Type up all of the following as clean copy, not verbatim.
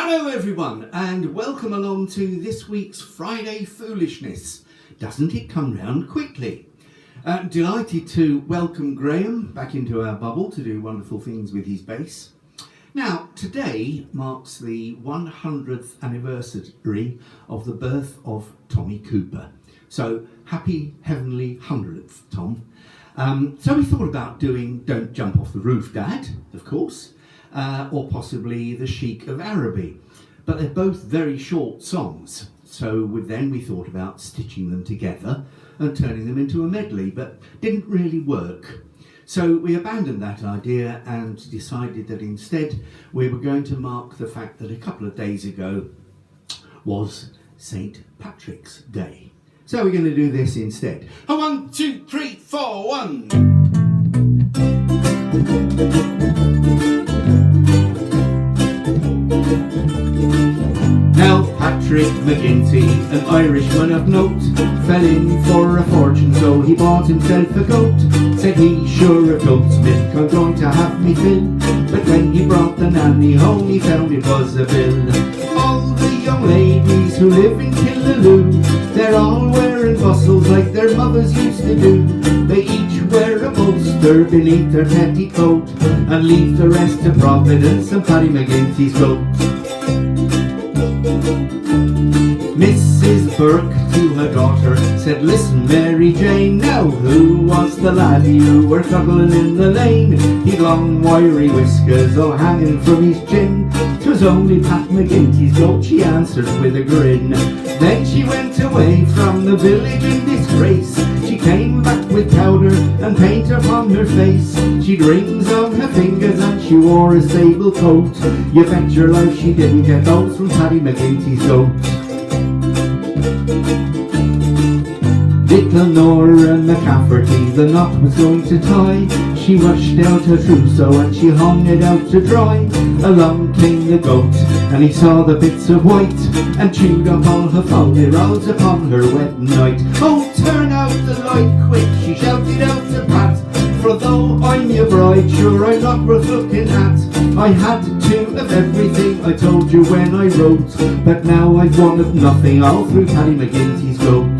Hello everyone and welcome along to this week's Friday Foolishness. Doesn't it come round quickly? Delighted to welcome Graham back into our bubble to do wonderful things with his bass. Now today marks the 100th anniversary of the birth of Tommy Cooper. So happy heavenly 100th, Tom. So we thought about doing Don't Jump Off the Roof, Dad, of course. Or possibly The Sheik of Araby. But they're both very short songs, so then we thought about stitching them together and turning them into a medley, but didn't really work. So we abandoned that idea and decided that instead we were going to mark the fact that a couple of days ago was St. Patrick's Day. So we're going to do this instead. 1, 2, 3, 4, 1. Now Patrick McGinty, an Irishman of note, fell in for a fortune, so he bought himself a goat. Said he, sure, a goat's milk I'm going to have me fill. But when he brought the nanny home, he found it was a bill. All the young ladies who live in Killaloo, they're all wearing bustles like their mothers used to do. They each wear a bolster beneath their petticoat and leave the rest to Providence and Paddy McGinty's goat. Mrs. Burke to her daughter said, listen, Mary Jane, now who was the lad you were cuddling in the lane? He'd long wiry whiskers all hanging from his chin. 'Twas only Pat McGinty's goat, she answered with a grin. Then she went away from the village in disgrace. She came back with powder and paint upon her face. She'd rings on her fingers and she wore a sable coat. You bet your life she didn't get those from Paddy McGinty's goat. Little Nora McCafferty, the knot was going to tie. She rushed out her trousseau and she hung it out to dry. Along came the goat and he saw the bits of white and chewed up all her folly rolls upon her wedding night. Oh, turn out the light quick, she shouted out to Pat. For though I'm your bride, sure I'm not worth looking at. I had two of everything I told you when I wrote, but now I've one of nothing all through Paddy McGinty's goat.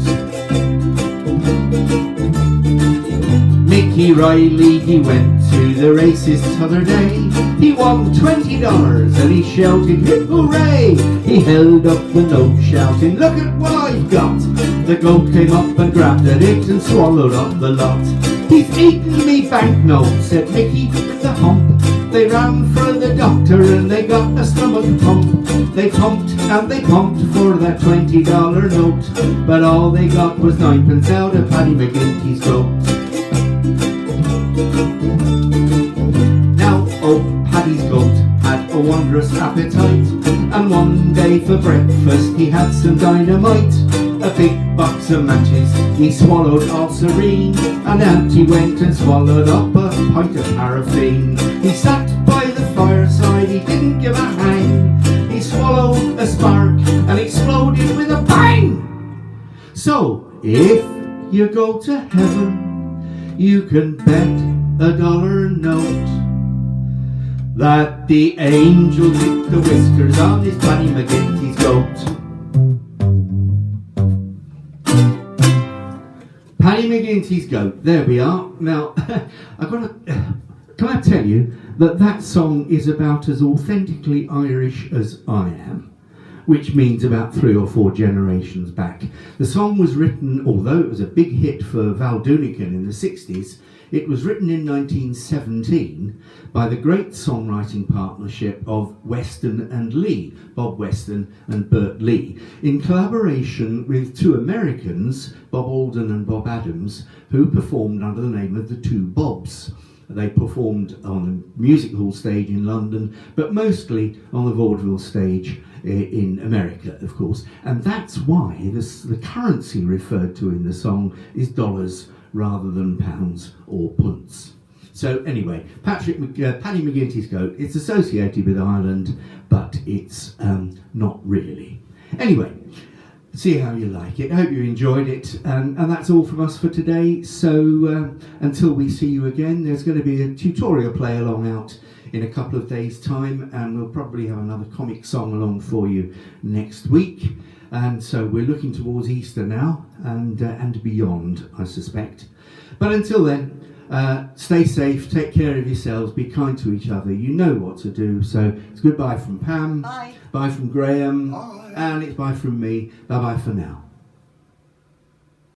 Mickey Riley, he went to the races t'other day. He won $20 and he shouted hip hooray. He held up the note shouting, look at what I've got. The goat came up and grabbed at it and swallowed up the lot. He's eaten me banknotes, said Mickey with the hump. They ran for the doctor and they got a stomach pump. They pumped and they pumped for that $20 note, but all they got was 9p out of Paddy McGinty's goat. Now old Paddy's goat had a wondrous appetite, and one day for breakfast he had some dynamite. A big box of matches he swallowed all serene, and out he went and swallowed up a pint of paraffin. He sat by the fireside, he didn't give a hang. He swallowed a spark and exploded with a bang. So if you go to heaven, you can bet $1 note that the angel with the whiskers on his Paddy McGinty's goat. Paddy McGinty's goat, there we are. Now, can I tell you that song is about as authentically Irish as I am, which means about 3 or 4 generations back. The song was written, although it was a big hit for Val Doonican in the 60s, it was written in 1917 by the great songwriting partnership of Weston and Lee, Bob Weston and Bert Lee, in collaboration with 2 Americans, Bob Alden and Bob Adams, who performed under the name of the Two Bobs. They performed on a music hall stage in London, but mostly on the vaudeville stage in America, of course. And that's why the currency referred to in the song is dollars rather than pounds or punts. So anyway, Paddy McGinty's goat, it's associated with Ireland, but it's not really. Anyway, see how you like it. I hope you enjoyed it. And that's all from us for today. So until we see you again, there's going to be a tutorial play along out in a couple of days' time, and we'll probably have another comic song along for you next week. And so we're looking towards Easter now and beyond, I suspect. But until then, stay safe, take care of yourselves, be kind to each other. You know what to do. So it's goodbye from Pam. Bye. Bye from Graham. Bye. And it's bye from me. Bye-bye for now.